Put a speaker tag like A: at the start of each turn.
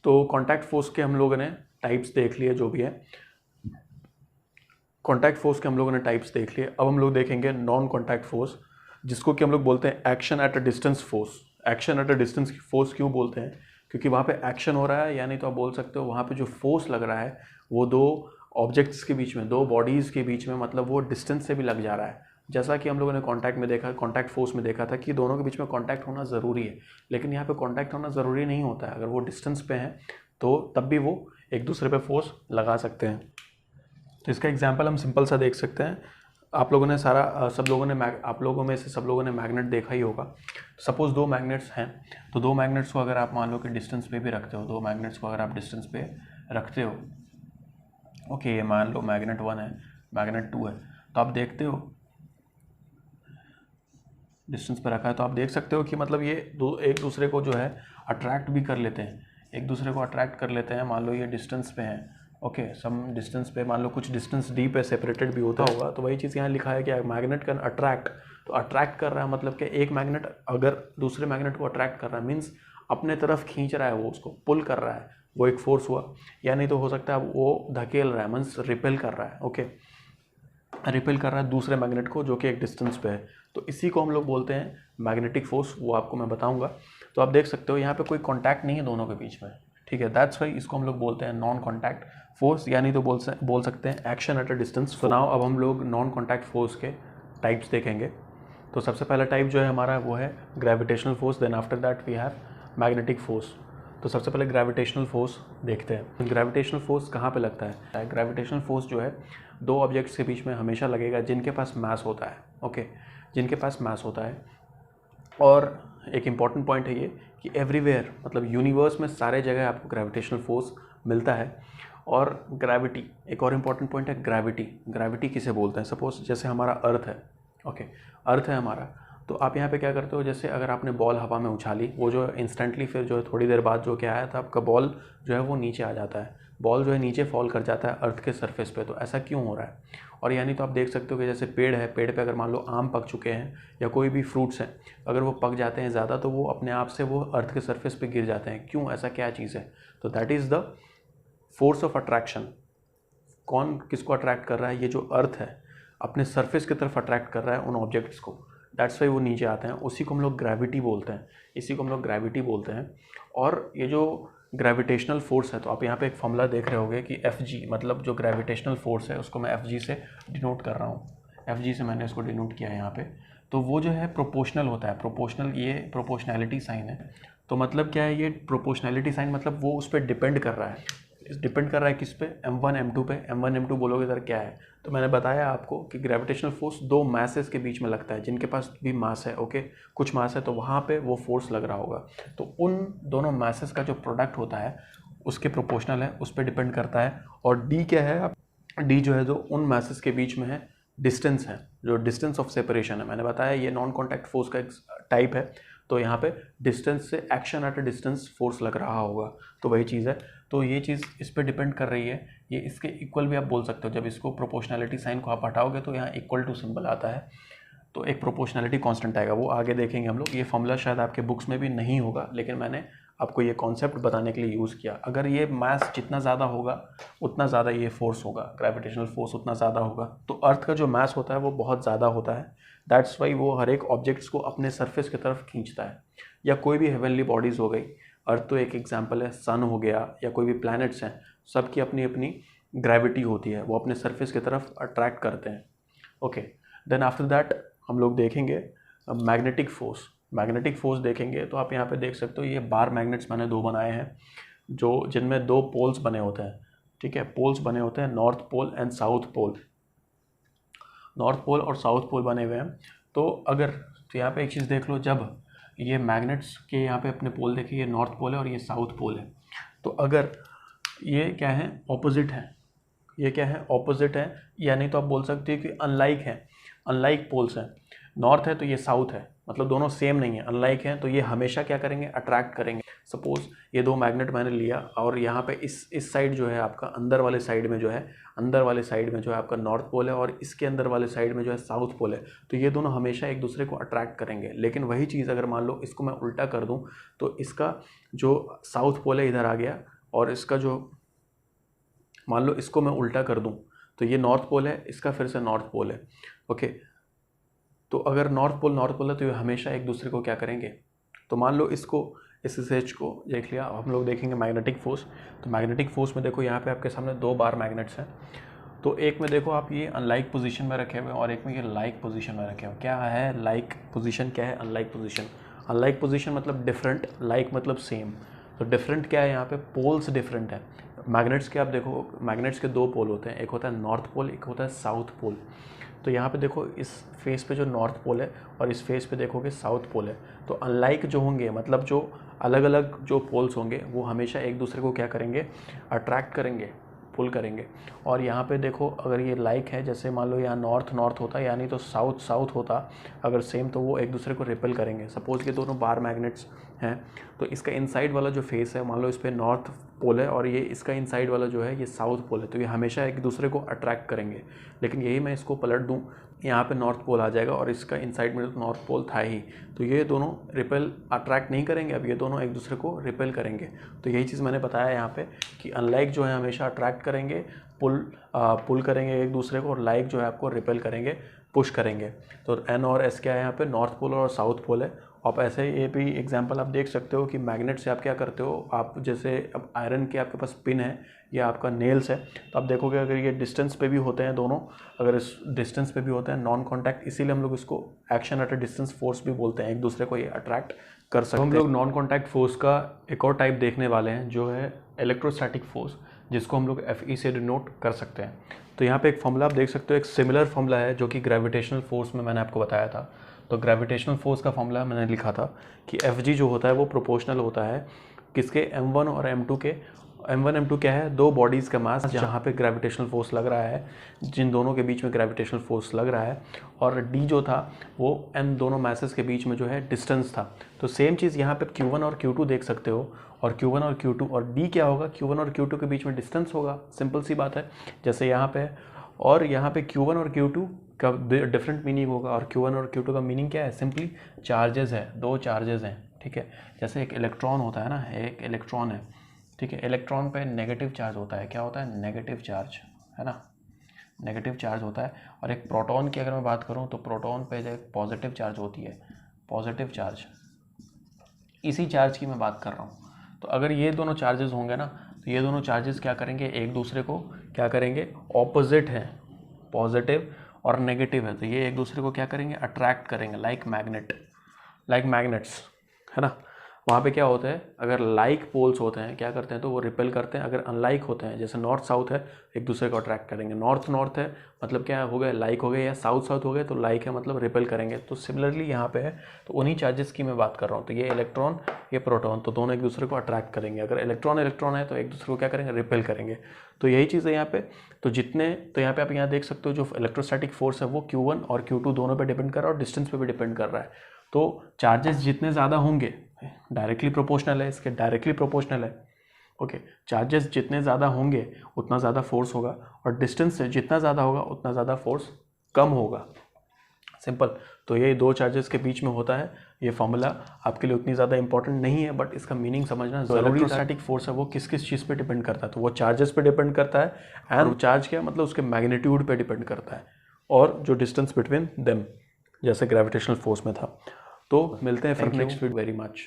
A: तो contact force के हम लोगों ने टाइप्स देख लिए, जो भी है कॉन्टैक्ट फोर्स के हम लोगों ने टाइप्स देख लिए। अब हम लोग देखेंगे नॉन कॉन्टैक्ट फोर्स, जिसको कि हम लोग बोलते हैं action at a distance force. Action at a distance force क्यों बोलते हैं? क्योंकि वहाँ पे एक्शन हो रहा है, यानी तो आप बोल सकते हो वहाँ पे जो फोर्स लग रहा है वो दो ऑब्जेक्ट्स के बीच में, दो बॉडीज़ के बीच में, मतलब वो डिस्टेंस से भी लग जा रहा है। जैसा कि हम लोगों ने कॉन्टैक्ट में देखा, कॉन्टैक्ट फोर्स में देखा था कि दोनों के बीच में कॉन्टैक्ट होना ज़रूरी है, लेकिन यहाँ पे कॉन्टैक्ट होना ज़रूरी नहीं होता है। अगर वो डिस्टेंस पे हैं तो तब भी वो एक दूसरे पे फोर्स लगा सकते हैं। तो इसका एग्जांपल हम सिंपल सा देख सकते हैं। आप लोगों ने आप लोगों में से सब लोगों ने मैग्नेट देखा ही होगा। सपोज़ दो मैग्नेट्स हैं, तो दो मैग्नेट्स को अगर आप मान लो कि डिस्टेंस पे भी रखते हो, दो मैग्नेट्स को अगर आप डिस्टेंस पे रखते हो, ओके, ये मान लो मैग्नेट 1 है, मैग्नेट 2 है, तो आप देखते हो डिस्टेंस पे रखा है, तो आप देख सकते हो कि मतलब ये दो एक दूसरे को जो है अट्रैक्ट भी कर लेते हैं, एक दूसरे को अट्रैक्ट कर लेते हैं। मान लो ये डिस्टेंस पे हैं, ओके, सम डिस्टेंस पे, मान लो कुछ डिस्टेंस डी पे सेपरेटेड भी होता होगा, तो वही चीज़ यहाँ लिखा है कि मैग्नेट कैन अट्रैक्ट। तो अट्रैक्ट कर रहा है मतलब कि एक मैग्नेट अगर दूसरे मैग्नेट को अट्रैक्ट कर रहा है, मीन्स अपने तरफ खींच रहा है, वो उसको पुल कर रहा है, वो एक फोर्स हुआ। या नहीं तो हो सकता है वो धकेल रहा है, मीन्स रिपेल कर रहा है, ओके, रिपेल कर रहा है दूसरे मैग्नेट को जो कि एक डिस्टेंस पे है। तो इसी को हम लोग बोलते हैं मैग्नेटिक फोर्स, वो आपको मैं बताऊंगा। तो आप देख सकते हो यहाँ पे कोई कांटेक्ट नहीं है दोनों के बीच में, ठीक है, दैट्स वाई इसको हम लोग बोलते हैं नॉन कॉन्टैक्ट फोर्स, यानी तो बोल सकते हैं एक्शन एट अ डिस्टेंस। तो नाउ अब हम लोग नॉन कॉन्टैक्ट फोर्स के टाइप्स देखेंगे। तो सबसे पहला टाइप जो है हमारा वो है gravitational force, then after that we have magnetic force. तो सबसे पहले ग्रेविटेशनल फोर्स देखते हैं। ग्रेविटेशनल फोर्स कहाँ पे लगता है? ग्रेविटेशनल फोर्स जो है दो ऑब्जेक्ट्स के बीच में हमेशा लगेगा जिनके पास मास होता है, ओके, जिनके पास मास होता है। और एक इम्पॉर्टेंट पॉइंट है ये कि एवरीवेयर, मतलब यूनिवर्स में सारे जगह आपको ग्रेविटेशनल फोर्स मिलता है। और ग्रेविटी, एक और इम्पॉर्टेंट पॉइंट है ग्रेविटी। ग्रेविटी किसे बोलते हैं? सपोज जैसे हमारा अर्थ है, ओके, अर्थ है हमारा, तो आप यहाँ पे क्या करते हो, जैसे अगर आपने बॉल हवा में उछाली, वो जो इंस्टेंटली फिर जो है थोड़ी देर बाद जो क्या आया था, आपका बॉल जो है वो नीचे आ जाता है, बॉल जो है नीचे फॉल कर जाता है अर्थ के सरफेस पे। तो ऐसा क्यों हो रहा है? और यानी तो आप देख सकते हो कि जैसे पेड़ है, पेड़ पे अगर मान लो आम पक चुके हैं या कोई भी फ्रूट्स हैं, अगर वो पक जाते हैं ज़्यादा तो वो अपने आप से वो अर्थ के सरफेस पे गिर जाते हैं। क्यों? ऐसा क्या चीज़ है? तो that is the force of attraction. कौन किसको अट्रैक्ट कर रहा है? ये जो अर्थ है अपने सरफेस की तरफ अट्रैक्ट कर रहा है उन ऑब्जेक्ट्स को, दैट्स वाई वो नीचे आते हैं। उसी को हम लोग ग्रेविटी बोलते हैं, इसी को हम लोग ग्रेविटी बोलते हैं। और ये जो ग्रेविटेशनल फोर्स है, तो आप यहाँ पे एक फॉर्मूला देख रहे होगे कि Fg, मतलब जो ग्रेविटेशनल फोर्स है उसको मैं Fg से डिनोट कर रहा हूँ, Fg से मैंने इसको डिनोट किया है यहाँ पे। तो वो जो है प्रोपोर्शनल होता है, प्रोपोर्शनल, ये प्रोपोर्शनैलिटी साइन है। तो मतलब क्या है ये प्रोपोर्शनैलिटी साइन? मतलब वो उस पर डिपेंड कर रहा है। डिपेंड कर रहा है किस पे? m1 m2 पे। m1 m2 बोलोगे सर क्या है? तो मैंने बताया आपको कि ग्रेविटेशनल फोर्स दो मैसेस के बीच में लगता है जिनके पास भी मास है, ओके, कुछ मास है, तो वहाँ पे वो फोर्स लग रहा होगा। तो उन दोनों मैसेस का जो प्रोडक्ट होता है उसके प्रोपोर्शनल है, उस पर डिपेंड करता है। और डी क्या है? डी जो है जो उन मैसेस के बीच में है, डिस्टेंस है, जो डिस्टेंस ऑफ सेपरेशन है। मैंने बताया ये नॉन कॉन्टैक्ट फोर्स का एक टाइप है। तो यहाँ पे डिस्टेंस से action at a distance force लग रहा होगा, तो वही चीज़ है। तो ये चीज़ इस पर डिपेंड कर रही है। ये इसके इक्वल भी आप बोल सकते हो, जब इसको प्रोपोर्शनैलिटी साइन को आप हटाओगे तो यहाँ इक्वल टू सिंबल आता है, तो एक प्रोपोर्शनैलिटी कांस्टेंट आएगा, वो आगे देखेंगे हम लोग। ये फॉर्मूला शायद आपके बुक्स में भी नहीं होगा, लेकिन मैंने आपको ये कॉन्सेप्ट बताने के लिए यूज़ किया। अगर ये मास जितना ज़्यादा होगा उतना ज़्यादा ये फोर्स होगा, ग्रेविटेशनल फोर्स उतना ज़्यादा होगा। तो अर्थ का जो मास होता है वो बहुत ज़्यादा होता है, दैट्स वाई वो हर एक ऑब्जेक्ट्स को अपने सरफेस की तरफ खींचता है। या कोई भी हेवनली बॉडीज़ हो गई, अर्थ तो एक एग्जाम्पल है, सन हो गया, या कोई भी प्लैनेट्स हैं, सबकी अपनी अपनी ग्रेविटी होती है, वो अपने सरफेस की तरफ अट्रैक्ट करते हैं, ओके। देन आफ्टर दैट हम लोग देखेंगे मैग्नेटिक फोर्स। मैग्नेटिक फोर्स देखेंगे तो आप यहाँ पे देख सकते हो ये बार मैग्नेट्स मैंने दो बनाए हैं, जो जिनमें दो पोल्स बने होते हैं, ठीक है, पोल्स बने होते हैं, north pole and south pole. North pole और साउथ पोल बने हुए हैं। तो अगर तो यहाँ पे एक चीज़ देख लो, जब ये मैग्नेट्स के यहाँ पे अपने पोल देखिए, ये नॉर्थ पोल है और ये साउथ पोल है। तो अगर ये क्या है? ऑपोजिट है। ये क्या है? ऑपोजिट है, यानी तो आप बोल सकते हो कि अनलाइक है, अनलाइक पोल्स हैं। नॉर्थ है तो ये साउथ है, मतलब दोनों सेम नहीं है, अनलाइक हैं, तो ये हमेशा क्या करेंगे, अट्रैक्ट करेंगे। सपोज ये दो मैग्नेट मैंने लिया और यहाँ पे इस साइड जो है आपका अंदर वाले साइड में जो है, अंदर वाले साइड में जो है आपका नॉर्थ पोल है और इसके अंदर वाले साइड में जो है साउथ पोल है, तो ये दोनों हमेशा एक दूसरे को अट्रैक्ट करेंगे। लेकिन वही चीज़ अगर मान लो इसको मैं उल्टा कर दूँ, तो इसका जो साउथ पोल है इधर आ गया और इसका जो, मान लो इसको मैं उल्टा कर दूँ तो ये नॉर्थ पोल है, इसका फिर से नॉर्थ पोल है। ओके, तो अगर नॉर्थ पोल है तो ये हमेशा एक दूसरे को क्या करेंगे, तो मान लो इसको, इस एच को देख लिया। हम लोग देखेंगे मैग्नेटिक फोर्स, तो मैग्नेटिक फोर्स में देखो यहाँ पे आपके सामने दो बार मैग्नेट्स हैं, तो एक में देखो आप ये अनलाइक पोजीशन में रखे हुए और एक में ये लाइक पोजीशन में रखे हुए। क्या है लाइक पोजीशन, क्या है अनलाइक पोजीशन? अनलाइक पोजीशन मतलब डिफरेंट, लाइक मतलब सेम। तो डिफरेंट क्या है यहाँ पे, पोल्स डिफरेंट है। मैग्नेट्स के आप देखो, मैग्नेट्स के दो पोल होते हैं, एक होता है नॉर्थ पोल, एक होता है साउथ पोल। तो यहाँ पे देखो इस फेस पे जो नॉर्थ पोल है और इस फेस पे देखोगे साउथ पोल है। तो अनलाइक जो होंगे, मतलब जो अलग अलग जो पोल्स होंगे वो हमेशा एक दूसरे को क्या करेंगे, अट्रैक्ट करेंगे, पुल करेंगे। और यहाँ पे देखो अगर ये लाइक है, जैसे मान लो यहाँ नॉर्थ होता या नहीं तो साउथ होता, अगर सेम, तो वो एक दूसरे को रिपेल करेंगे। सपोज ये दोनों बार मैग्नेट्स हैं, तो इसका इनसाइड वाला जो फेस है, मान लो इस पर नॉर्थ पोल है और ये इसका इनसाइड वाला जो है ये साउथ पोल है, तो ये हमेशा एक दूसरे को अट्रैक्ट करेंगे। लेकिन यही मैं इसको पलट दूँ, यहाँ पे नॉर्थ पोल आ जाएगा और इसका इनसाइड में तो नॉर्थ पोल था ही, तो ये दोनों रिपेल अट्रैक्ट नहीं करेंगे, अब ये दोनों एक दूसरे को रिपेल करेंगे। तो यही चीज़ मैंने बताया यहाँ पे कि अनलाइक जो है हमेशा अट्रैक्ट करेंगे, पुल करेंगे एक दूसरे को, और लाइक जो है आपको रिपेल करेंगे, पुश करेंगे। तो एन और एस क्या है यहाँ पे, नॉर्थ पोल और साउथ पोल है। आप ऐसे ये भी एग्जांपल आप देख सकते हो कि मैग्नेट से आप क्या करते हो, आप जैसे अब आयरन के आपके पास पिन है या आपका नेल्स है, तो आप देखोगे अगर ये डिस्टेंस पे भी होते हैं दोनों, अगर इस डिस्टेंस पे भी होते हैं नॉन कॉन्टैक्ट, इसीलिए हम लोग इसको action at a distance force भी बोलते हैं, एक दूसरे को ये अट्रैक्ट कर सकते हैं। हम लोग नॉन कॉन्टैक्ट फोर्स का एक और टाइप देखने वाले हैं जो है इलेक्ट्रोस्टैटिक फोर्स, जिसको हम लोग FE से डिनोट कर सकते हैं। तो यहाँ पे एक फॉर्मूला आप देख सकते हो, एक सिमिलर फॉर्मूला है जो कि ग्रेविटेशनल फोर्स में मैंने आपको बताया था। तो ग्रेविटेशनल फोर्स का फॉर्मूला मैंने लिखा था कि Fg जो होता है वो प्रोपोर्शनल होता है किसके, M1 और M2 के। M1 M2 क्या है, दो बॉडीज़ का मास जहाँ पे ग्रेविटेशनल फोर्स लग रहा है, जिन दोनों के बीच में ग्रेविटेशनल फोर्स लग रहा है, और D जो था वो M दोनों मैसेस के बीच में जो है डिस्टेंस था। तो सेम चीज़ यहाँ पे Q1 और Q2 देख सकते हो, और Q1 और Q2 और D क्या होगा, Q1 और Q2 के बीच में डिस्टेंस होगा, सिंपल सी बात है, जैसे यहाँ पे। और यहाँ पे Q1 और Q2 का डिफरेंट मीनिंग होगा, और Q1 और Q2 का मीनिंग क्या है, सिंपली चार्जेस है, दो चार्जेस हैं, ठीक है। जैसे एक इलेक्ट्रॉन होता है ना, एक इलेक्ट्रॉन है, ठीक है, इलेक्ट्रॉन पे नेगेटिव चार्ज होता है, क्या होता है, नेगेटिव चार्ज, है ना, नेगेटिव चार्ज होता है। और एक प्रोटॉन की अगर मैं बात करूँ तो प्रोटॉन पे जो पॉजिटिव चार्ज होती है, पॉजिटिव चार्ज, इसी चार्ज की मैं बात कर रहा हूँ। तो अगर ये दोनों चार्जेस होंगे ना, तो ये दोनों चार्जेस क्या करेंगे, एक दूसरे को क्या करेंगे, ऑपोजिट हैं, पॉजिटिव और नेगेटिव है, तो ये एक दूसरे को क्या करेंगे, अट्रैक्ट करेंगे, लाइक मैग्नेट्स, है ना। वहाँ पे क्या होता है, अगर लाइक पोल्स होते हैं क्या करते हैं, तो वो रिपेल करते हैं। अगर अनलाइक होते हैं, जैसे नॉर्थ साउथ है, एक दूसरे को अट्रैक्ट करेंगे। नॉर्थ है मतलब क्या हो गया, लाइक हो गए, या साउथ हो गए तो लाइक है मतलब रिपेल करेंगे। तो सिमिलरली यहाँ पे है, तो उन्हीं चार्जेस की मैं बात कर रहा हूँ। तो ये इलेक्ट्रॉन, ये प्रोटॉन, तो दोनों एक दूसरे को अट्रैक्ट करेंगे। अगर इलेक्ट्रॉन है तो एक दूसरे को क्या करेंगे, रिपेल करेंगे। तो यही चीज़ है यहाँ पे। तो यहाँ पे आप यहाँ देख सकते हो जो इलेक्ट्रोस्टैटिक फोर्स है वो Q1 और Q2 दोनों पे डिपेंड कर रहा है और डिस्टेंस पे भी डिपेंड कर रहा है। तो चार्जेस जितने ज़्यादा होंगे, डायरेक्टली प्रोपोर्शनल है, इसके डायरेक्टली प्रोपोर्शनल है, ओके। चार्जेस जितने ज़्यादा होंगे उतना ज़्यादा फोर्स होगा, और डिस्टेंस से जितना ज़्यादा होगा उतना ज़्यादा फोर्स कम होगा, सिंपल। तो ये दो चार्जेस के बीच में होता है। ये फॉर्मूला आपके लिए उतनी ज़्यादा इंपॉर्टेंट नहीं है, बट इसका मीनिंग समझना ज़रूरी है। इलेक्ट्रोस्टैटिक फोर्स है वो किस किस चीज़ पे डिपेंड करता है, तो वो चार्जेस पे डिपेंड करता है, एंड चार्ज क्या मतलब उसके मैग्नीट्यूड पे डिपेंड करता है, और जो डिस्टेंस बिटवीन देम, जैसे ग्रेविटेशनल फोर्स में था। तो मिलते हैं फिर नेक्स्ट वीडियो। Very much.